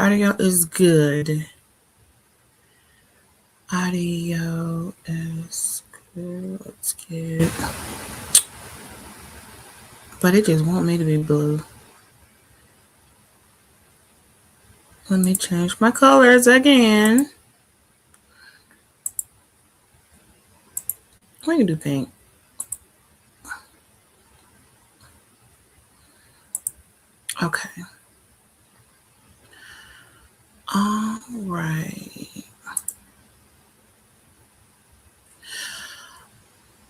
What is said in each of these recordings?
audio is good. Audio is good. Let's get. But it just want me to be blue. Let me change my colors again. We can do pink. Okay. All right.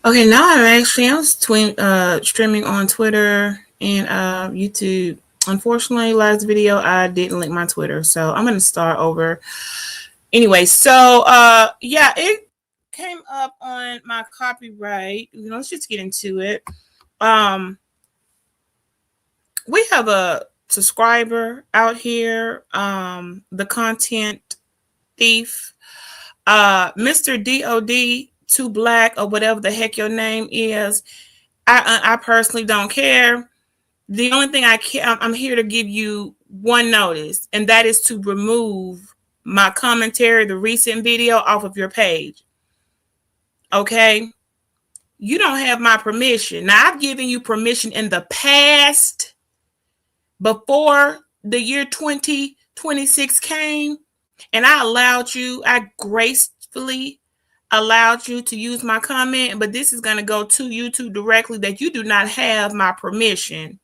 Okay, now I'm streaming on Twitter and YouTube. Unfortunately, last video I didn't link my Twitter, so I'm gonna start over. Anyway, so yeah, it came up on my copyright. Let's just get into it. We have a subscriber out here, the content thief, Mr. DOD 2 Black or whatever the heck your name is. I personally don't care. The only thing I'm here to give you one notice, and that is to remove my commentary, the recent video, off of your page. Okay? You don't have my permission. Now, I've given you permission in the past, before the year 2026 came, and I gracefully allowed you to use my comment, but this is going to go to YouTube directly, that you do not have my permission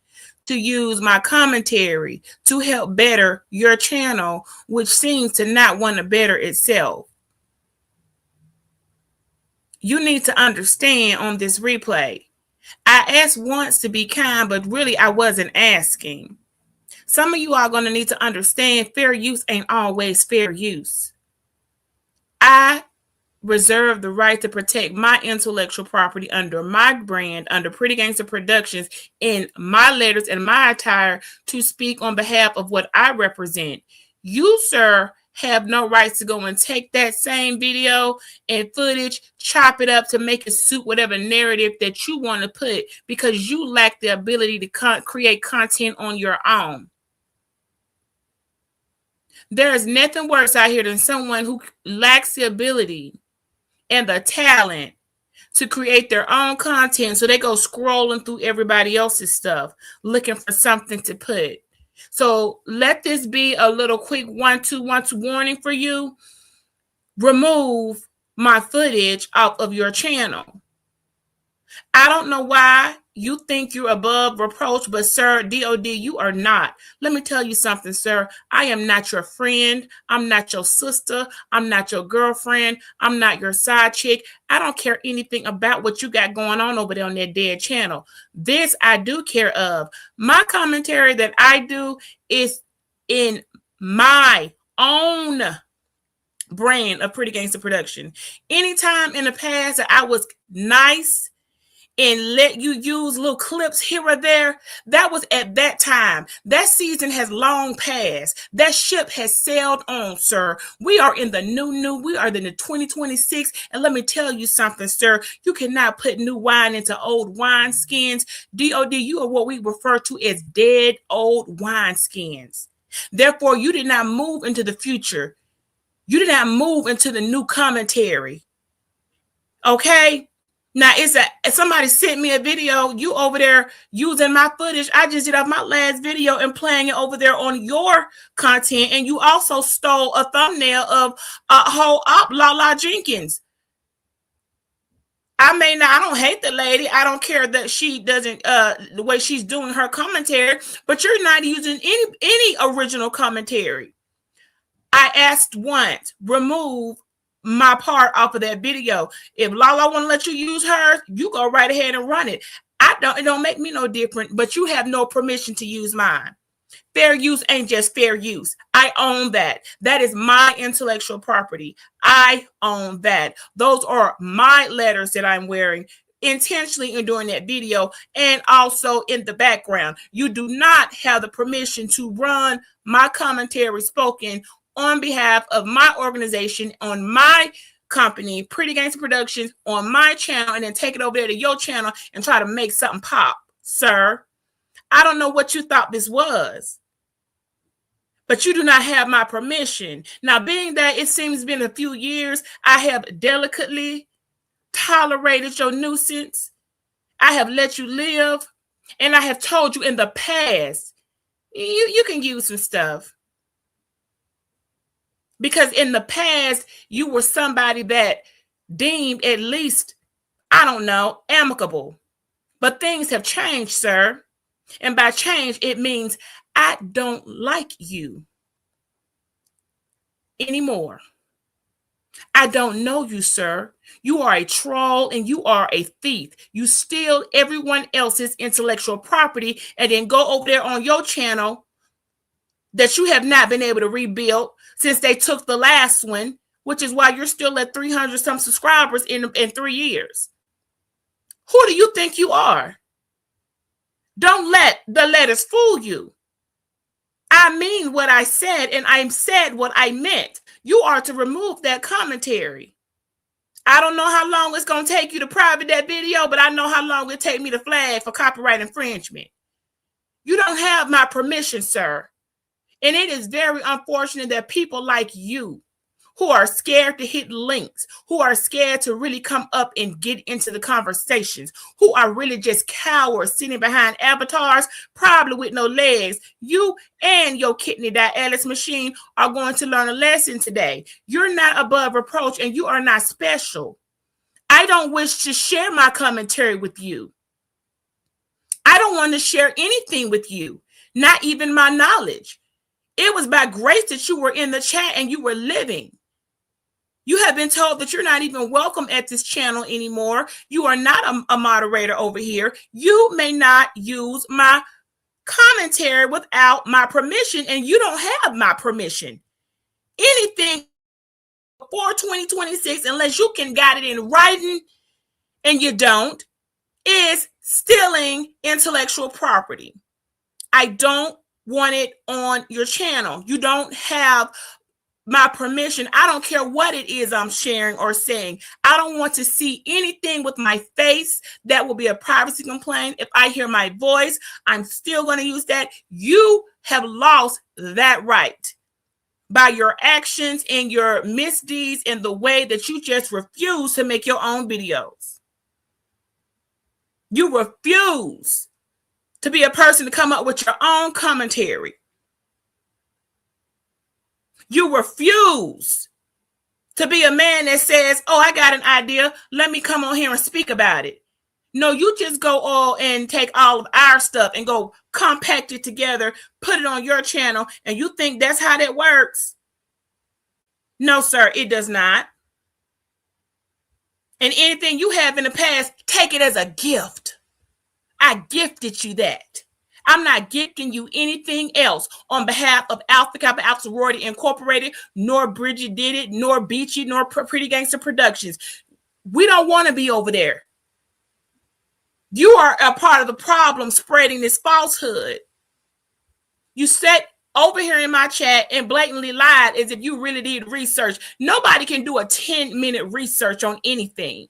to use my commentary to help better your channel, which seems to not want to better itself. You need to understand on this replay, I asked once to be kind, but really I wasn't asking. Some of you are going to need to understand fair use ain't always fair use. I reserve the right to protect my intellectual property under my brand, under Pretty Gangster Productions, in my letters and my attire to speak on behalf of what I represent. You, sir, have no rights to go and take that same video and footage, chop it up to make it suit whatever narrative that you want to put, because you lack the ability to create content on your own. There is nothing worse out here than someone who lacks the ability and the talent to create their own content, so they go scrolling through everybody else's stuff looking for something to put. So let this be a little quick 1-2 warning for you. Remove my footage off of your channel. I don't know why you think you're above reproach, but sir, DOD, you are not. Let me tell you something, sir. I am not your friend. I'm not your sister. I'm not your girlfriend. I'm not your side chick. I don't care anything about what you got going on over there on that dead channel. This I do care of. My commentary that I do is in my own brand of Pretty Gangster Production. Anytime in the past that I was nice and let you use little clips here or there, that was at that time. That season has long passed. That ship has sailed on, sir. We are in the new. We are in the 2026. And let me tell you something, sir. You cannot put new wine into old wine skins. DOD, you are what we refer to as dead old wine skins. Therefore, you did not move into the future. You did not move into the new commentary. Okay? Now, somebody sent me a video, you over there using my footage I just did off my last video and playing it over there on your content, and you also stole a thumbnail of a whole op, Lala Jenkins. I don't hate the lady. I don't care that she doesn't, the way she's doing her commentary, but you're not using any original commentary. I asked once, remove my part off of that video. If Lala want to let you use hers, you go right ahead and run it. It don't make me no different, but you have no permission to use mine. Fair use ain't just fair use. I own that. That is my intellectual property. I own that. Those are my letters that I'm wearing intentionally in doing that video, and also in the background. You do not have the permission to run my commentary spoken on behalf of my organization, on my company, Pretty Gangster Productions, on my channel, and then take it over there to your channel and try to make something pop, sir. I don't know what you thought this was, but you do not have my permission. Now, being that it seems been a few years, I have delicately tolerated your nuisance. I have let you live, and I have told you in the past, you can use some stuff. Because in the past, you were somebody that deemed at least, I don't know, amicable. But things have changed, sir. And by change, it means I don't like you anymore. I don't know you, sir. You are a troll and you are a thief. You steal everyone else's intellectual property and then go over there on your channel that you have not been able to rebuild since they took the last one, which is why you're still at 300 some subscribers in 3 years. Who do you think you are? Don't let the letters fool you. I mean what I said, and I said what I meant. You are to remove that commentary. I don't know how long it's going to take you to private that video, but I know how long it take me to flag for copyright infringement. You don't have my permission, sir. And it is very unfortunate that people like you, who are scared to hit links, who are scared to really come up and get into the conversations, who are really just cowards sitting behind avatars, probably with no legs. You and your kidney dialysis machine are going to learn a lesson today. You're not above reproach and you are not special. I don't wish to share my commentary with you. I don't want to share anything with you, not even my knowledge. It was by grace that you were in the chat and you were living. You have been told that you're not even welcome at this channel anymore. You are not a moderator over here. You may not use my commentary without my permission, and you don't have my permission. Anything before 2026, unless you can got it in writing, and you don't, is stealing intellectual property. I don't want it on your channel. You don't have my permission. I don't care what it is I'm sharing or saying. I don't want to see anything with my face. That will be a privacy complaint. If I hear my voice, I'm still going to use that. You have lost that right by your actions and your misdeeds and the way that you just refuse to make your own videos. You refuse to be a person to come up with your own commentary. You refuse to be a man that says, oh, I got an idea. Let me come on here and speak about it. No, you just go all and take all of our stuff and go compact it together, put it on your channel, and you think that's how that works? No, sir, it does not. And anything you have in the past, take it as a gift. I gifted you that. I'm not gifting you anything else on behalf of Alpha Kappa Alpha Sorority Incorporated, nor Bridget Did It, nor Beachy, nor Pretty Gangster Productions. We don't want to be over there. You are a part of the problem spreading this falsehood. You sat over here in my chat and blatantly lied as if you really did research. Nobody can do a 10-minute research on anything.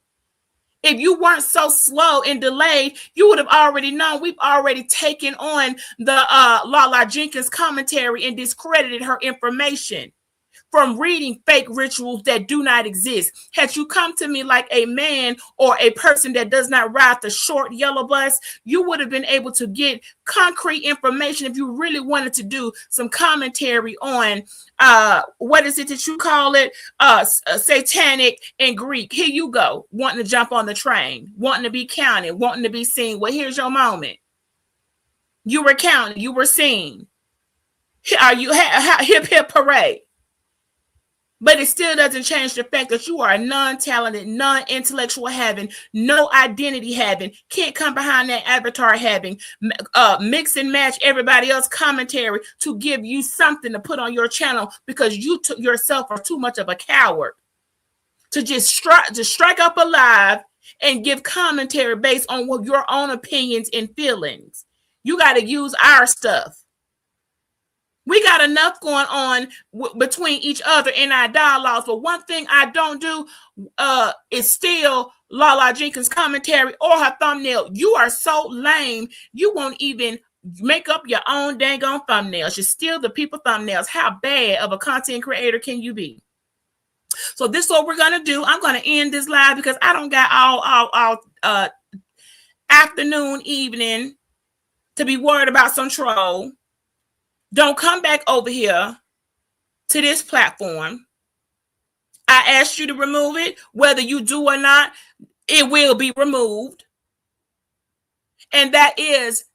If you weren't so slow and delayed, you would have already known. We've already taken on the Lala Jenkins commentary and discredited her information from reading fake rituals that do not exist. Had you come to me like a man or a person that does not ride the short yellow bus, you would have been able to get concrete information if you really wanted to do some commentary on what is it that you call it? Satanic and Greek. Here you go, wanting to jump on the train, wanting to be counted, wanting to be seen. Well, here's your moment. You were counted, you were seen. Are you hip hip parade? But it still doesn't change the fact that you are a non-talented, non-intellectual having, no identity having, can't come behind that avatar having, mix and match everybody else's commentary to give you something to put on your channel because you yourself are too much of a coward to just strike up a live and give commentary based on what your own opinions and feelings. You got to use our stuff. We got enough going on between each other in our dialogues. But one thing I don't do is steal Lala Jenkins' commentary or her thumbnail. You are so lame, you won't even make up your own dang on thumbnails. You steal the people thumbnails. How bad of a content creator can you be? So this is what we're gonna do. I'm gonna end this live because I don't got all afternoon, evening to be worried about some troll. Don't come back over here to this platform. I asked you to remove it. Whether you do or not, it will be removed. And that is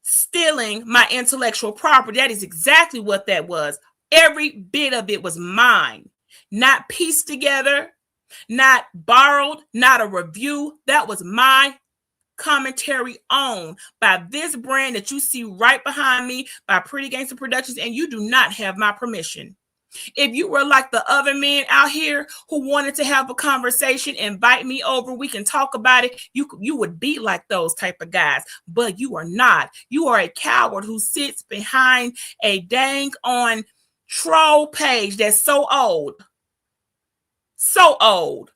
stealing my intellectual property. That is exactly what that was. Every bit of it was mine, not pieced together, not borrowed, not a review. That was my commentary owned by this brand that you see right behind me, by Pretty Gangster Productions, and you do not have my permission. If you were like the other men out here who wanted to have a conversation, invite me over, we can talk about it, you would be like those type of guys, but you are not. You are a coward who sits behind a dang on troll page that's so old. So old.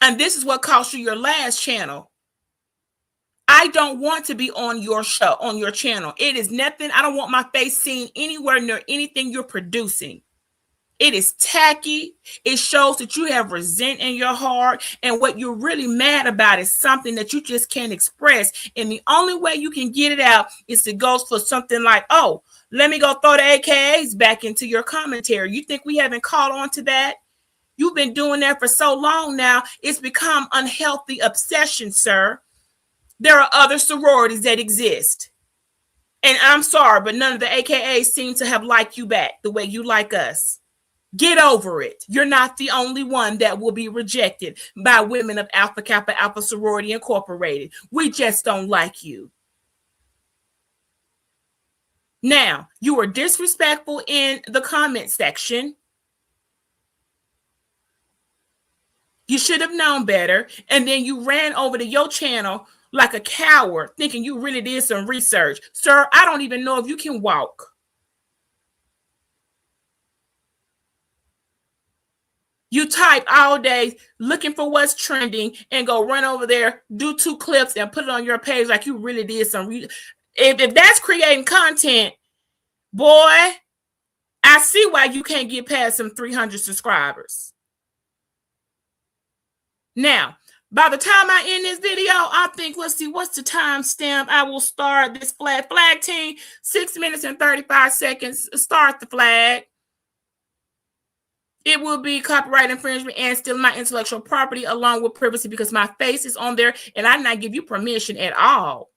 And this is what cost you your last channel. I don't want to be on your show, on your channel. It is nothing. I don't want my face seen anywhere near anything you're producing. It is tacky. It shows that you have resent in your heart. And what you're really mad about is something that you just can't express. And the only way you can get it out is to go for something like, oh, let me go throw the AKAs back into your commentary. You think we haven't caught on to that? You've been doing that for so long now. It's become unhealthy obsession, sir. There are other sororities that exist. And I'm sorry, but none of the AKAs seem to have liked you back the way you like us. Get over it. You're not the only one that will be rejected by women of Alpha Kappa Alpha Sorority Incorporated. We just don't like you. Now, you were disrespectful in the comment section. You should have known better. And then you ran over to your channel like a coward, thinking you really did some research. Sir, I don't even know if you can walk. You type all day looking for what's trending and go run over there, do 2 clips and put it on your page like you really did some. If that's creating content, boy, I see why you can't get past some 300 subscribers. Now, by the time I end this video, I think, let's see, what's the time stamp? I will start this flag team, 6 minutes and 35 seconds. Start the flag. It will be copyright infringement and stealing my intellectual property along with privacy because my face is on there and I did not give you permission at all.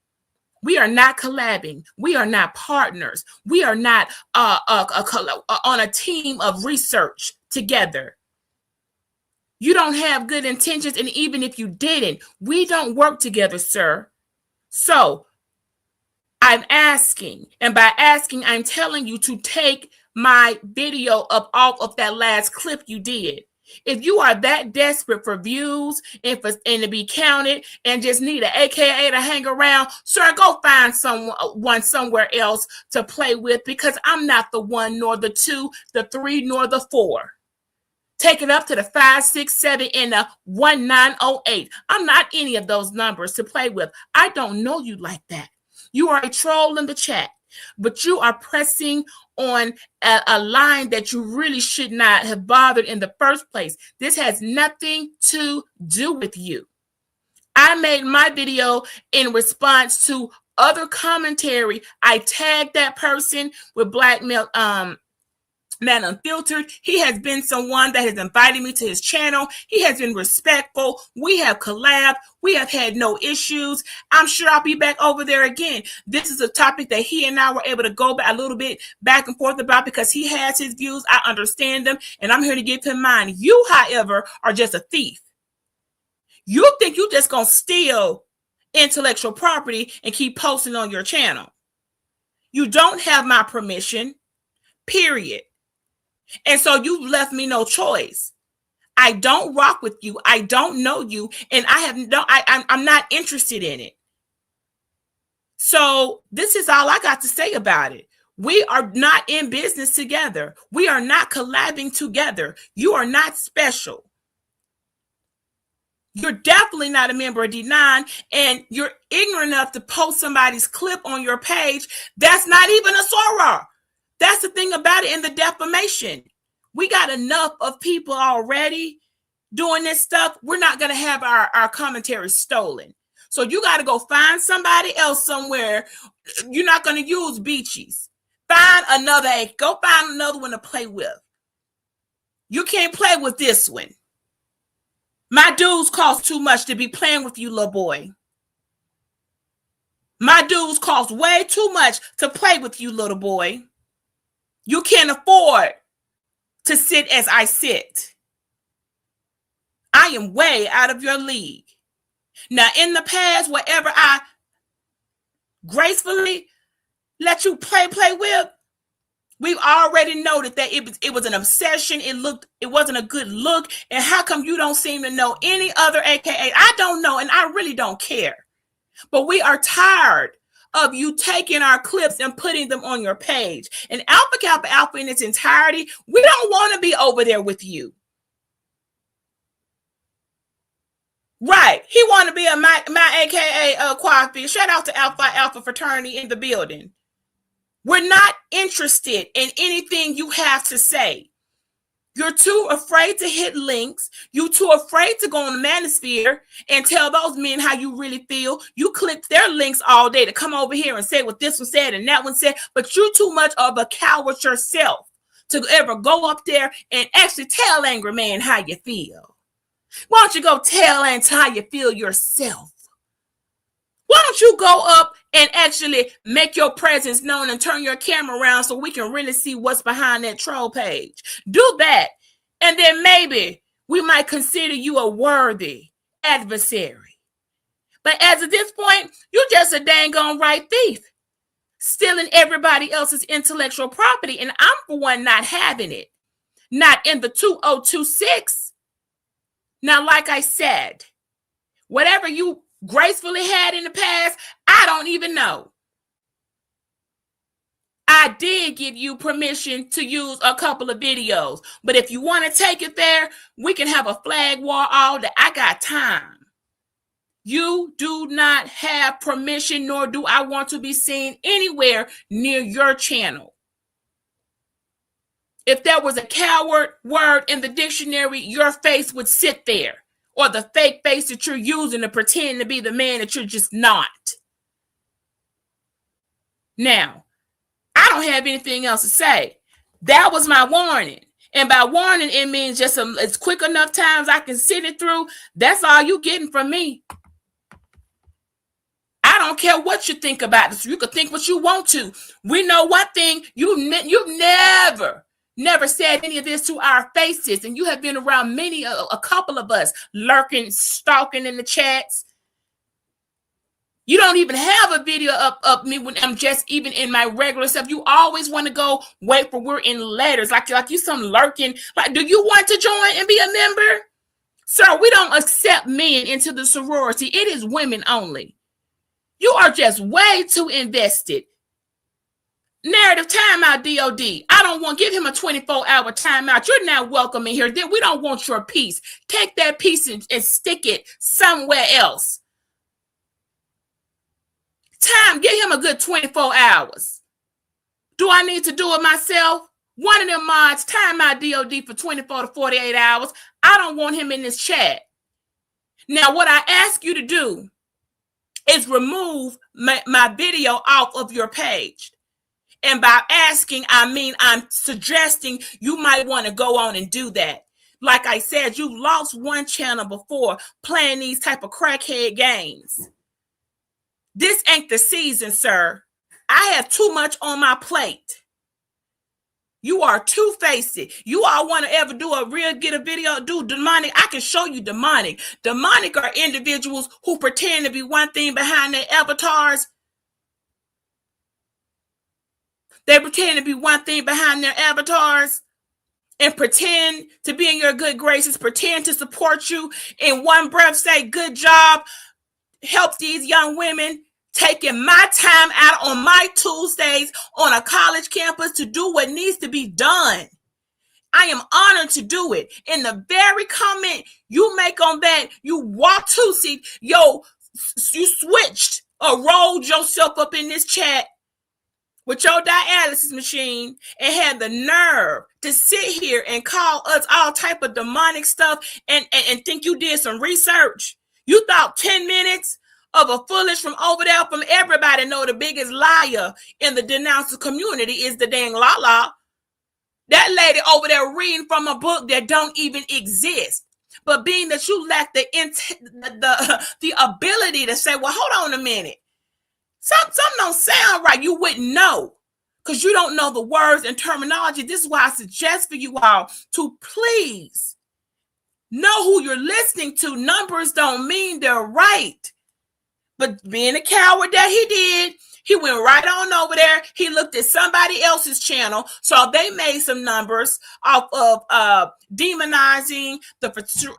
We are not collabing. We are not partners. We are not on a team of research together. You don't have good intentions, and even if you didn't, we don't work together, sir. So I'm asking, and by asking, I'm telling you to take my video up off of that last clip you did. If you are that desperate for views and to be counted and just need an AKA to hang around, sir, go find someone somewhere else to play with because I'm not the 1, nor the 2, the 3, nor the 4. Take it up to the 5, 6, 7, and the 1908. I'm not any of those numbers to play with. I don't know you like that. You are a troll in the chat, but you are pressing on a line that you really should not have bothered in the first place. This has nothing to do with you. I made my video in response to other commentary. I tagged that person with Blackmail Man Unfiltered. He has been someone that has invited me to his channel. He has been respectful. We have collabed. We have had no issues. I'm sure I'll be back over there again. This is a topic that he and I were able to go a little bit back and forth about because he has his views. I understand them, and I'm here to give him mine. You, however, are just a thief. You think you just gonna steal intellectual property and keep posting on your channel. You don't have my permission, period. And so you've left me no choice. I don't rock with you. I don't know you. And I'm not interested in it. So this is all I got to say about it. We are not in business together. We are not collabing together. You are not special. You're definitely not a member of D9, and you're ignorant enough to post somebody's clip on your page. That's not even a soror. That's the thing about it in the defamation. We got enough of people already doing this stuff. We're not going to have our commentary stolen. So you got to go find somebody else somewhere. You're not going to use Beachies. Find another, go find another one to play with. You can't play with this one. My dues cost too much to be playing with you, little boy. My dues cost way too much to play with you, little boy. You can't afford to sit as I sit. I am way out of your league. Now, in the past, whatever I gracefully let you play with, we've already noted that it was an obsession. It wasn't a good look. And how come you don't seem to know any other AKA? I don't know, and I really don't care. But we are tired of you taking our clips and putting them on your page. And Alpha Kappa Alpha in its entirety, we don't want to be over there with you. Right. He want to be my AKA Quafi. Shout out to Alpha Alpha fraternity in the building. We're not interested in anything you have to say. You're too afraid to hit links. You're too afraid to go on the manosphere and tell those men how you really feel. You click their links all day to come over here and say what this one said and that one said, but you're too much of a coward yourself to ever go up there and actually tell Angry Man how you feel. Why don't you go tell Ant how you feel yourself? Why don't you go up and actually make your presence known and turn your camera around so we can really see what's behind that troll page? Do that. And then maybe we might consider you a worthy adversary. But as of this point, you're just a dang on right thief, stealing everybody else's intellectual property. And I'm, for one, not having it. Not in the 2026. Now, like I said, whatever you gracefully had in the past, I don't even know. I did give you permission to use a couple of videos, but if you want to take it there, we can have a flag war all day. I got time. You do not have permission, nor do I want to be seen anywhere near your channel. If there was a coward word in the dictionary, your face would sit there. Or the fake face that you're using to pretend to be the man that you're just not. Now, I don't have anything else to say. That was my warning. And by warning, it means just it's quick enough times I can sit it through. That's all you getting from me. I don't care what you think about this. You can think what you want to. We know one thing. You've never said any of this to our faces, and you have been around a couple of us lurking, stalking in the chats. You don't even have a video of me when I'm just even in my regular stuff. You always want to go wait for we're in letters, like you some lurking. Like, do you want to join and be a member? Sir, we don't accept men into the sorority. It is women only. You are just way too invested. Narrative timeout, DOD. I don't want to give him a 24-hour timeout. You're not welcome in here. We don't want your piece. Take that piece and stick it somewhere else. Give him a good 24 hours. Do I need to do it myself? One of them mods, timeout DOD for 24 to 48 hours. I don't want him in this chat. Now, what I ask you to do is remove my video off of your page. And by asking, I mean I'm suggesting you might want to go on and do that. Like I said, you lost one channel before playing these type of crackhead games. This ain't the season, sir. I have too much on my plate. You are two-faced. You all want to ever get a video, do demonic. I can show you demonic. Demonic are individuals who pretend to be one thing behind their avatars. They pretend to be one thing behind their avatars and pretend to be in your good graces, pretend to support you, in one breath say, good job, help these young women, taking my time out on my Tuesdays on a college campus to do what needs to be done. I am honored to do it. In the very comment you make on that, you walk to see, yo, you switched or rolled yourself up in this chat with your dialysis machine and had the nerve to sit here and call us all type of demonic stuff and think you did some research. You thought 10 minutes of a foolish from over there from everybody know the biggest liar in the denouncer community is the dang Lala. That lady over there reading from a book that don't even exist. But being that you lack the ability to say, well, hold on a minute. Something don't sound right. You wouldn't know because you don't know the words and terminology. This is why I suggest for you all to please know who you're listening to. Numbers don't mean they're right. But being a coward that he did, he went right on over there. He looked at somebody else's channel. So they made some numbers off of demonizing the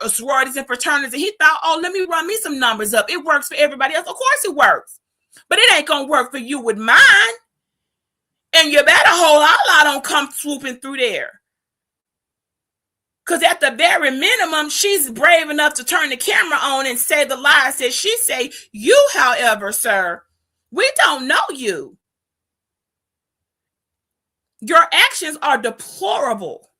sororities and fraternities. And he thought, oh, let me run me some numbers up. It works for everybody else. Of course it works. But it ain't going to work for you with mine. And you better hold Allah don't come swooping through there. Because at the very minimum, she's brave enough to turn the camera on and say the lies that she say. You, however, sir, we don't know you. Your actions are deplorable.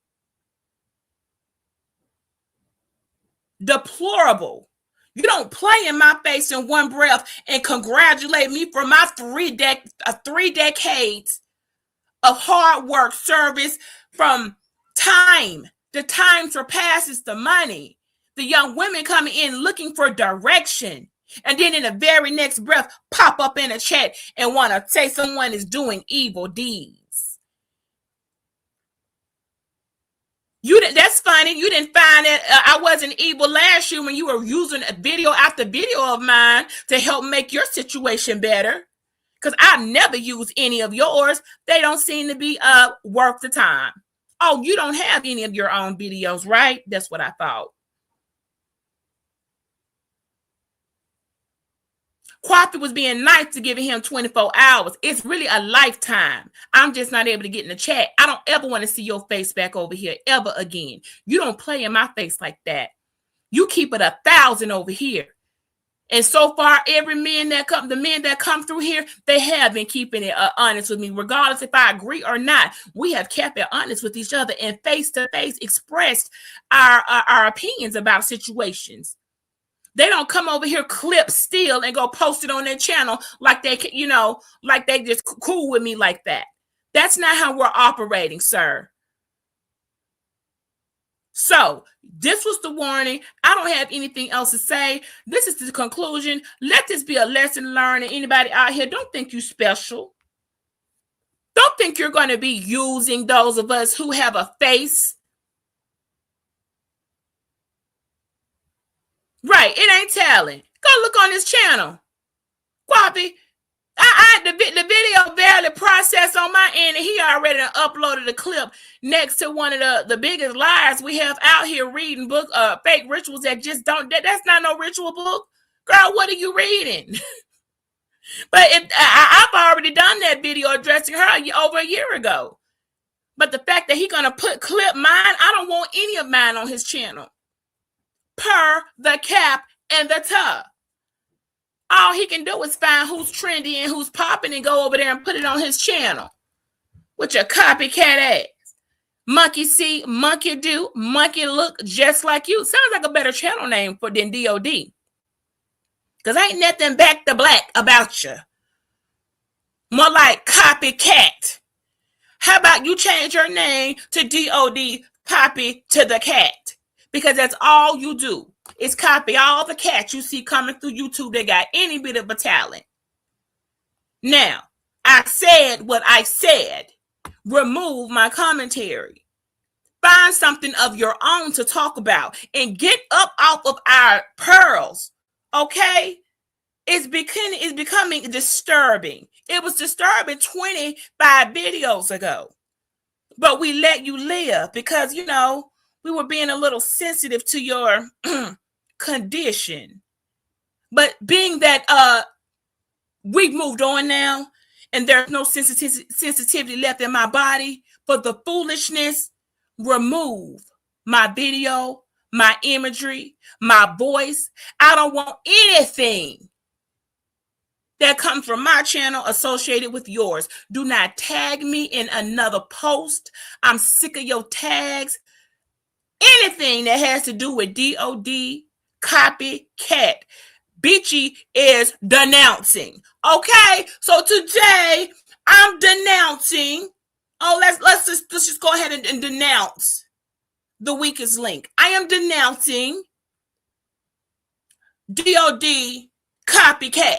Deplorable. You don't play in my face in one breath and congratulate me for my 3 decades of hard work, service, from time. The time surpasses the money. The young women coming in looking for direction. And then in the very next breath, pop up in a chat and want to say someone is doing evil deeds. That's funny. You didn't find that I wasn't evil last year when you were using a video after video of mine to help make your situation better. Because I've never used any of yours. They don't seem to be worth the time. Oh, you don't have any of your own videos, right? That's what I thought. Quafi was being nice to giving him 24 hours. It's really a lifetime. I'm just not able to get in the chat. I don't ever want to see your face back over here ever again. You don't play in my face like that. You keep it 1,000 over here. And so far, the men that come through here, they have been keeping it honest with me, regardless if I agree or not. We have kept it honest with each other and face to face expressed our opinions about situations. They don't come over here, clip still, and go post it on their channel like they can, like they just cool with me like that. That's not how we're operating, sir. So this was the warning. I don't have anything else to say. This is the conclusion. Let this be a lesson learned. And anybody out here, don't think you're special. Don't think you're going to be using those of us who have a face. Right, it ain't talent. Go look on his channel. Quafi, the video barely processed on my end, and he already uploaded a clip next to one of the biggest liars we have out here reading book fake rituals that just don't. That's not no ritual book, girl. What are you reading? But I've already done that video addressing her over a year ago. But the fact that he's gonna clip mine, I don't want any of mine on his channel. Per the cap and the tub. All he can do is find who's trendy and who's popping and go over there and put it on his channel. With your copycat ass. Monkey see, monkey do, monkey look just like you. Sounds like a better channel name than DOD. Because ain't nothing back to black about you. More like copycat. How about you change your name to DOD, copy to the cat? Because that's all you do is copy all the cats you see coming through YouTube that got any bit of a talent. Now, I said what I said. Remove my commentary. Find something of your own to talk about and get up off of our pearls. Okay? It's becoming disturbing. It was disturbing 25 videos ago. But we let you live because, we were being a little sensitive to your condition. But being that we've moved on now and there's no sensitivity left in my body for the foolishness, remove my video, my imagery, my voice. I don't want anything that comes from my channel associated with yours. Do not tag me in another post. I'm sick of your tags. Anything that has to do with DOD, copycat, Beachy is denouncing. Okay, so today I'm denouncing. Oh, let's just go ahead and denounce the weakest link. I am denouncing DOD copycat.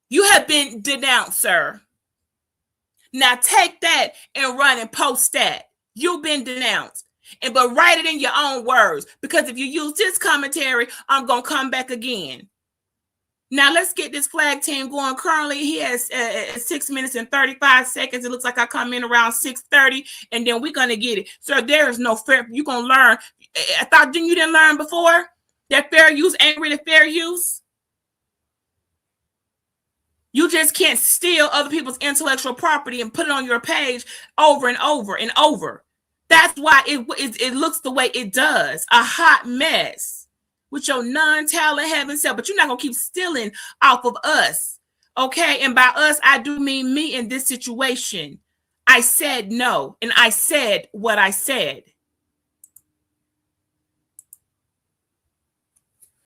You have been denounced, sir. Now take that and run and post that. You've been denounced. But write it in your own words, because if you use this commentary, I'm going to come back again. Now let's get this flag team going. Currently, he has 6 minutes and 35 seconds. It looks like I come in around 6:30, and then we're going to get it. So there is no fair. You're going to learn. I thought you didn't learn before that fair use ain't really fair use. You just can't steal other people's intellectual property and put it on your page over and over and over. That's why it looks the way it does. A hot mess with your non-talent having self. But you're not going to keep stealing off of us. Okay? And by us, I do mean me in this situation. I said no. And I said what I said.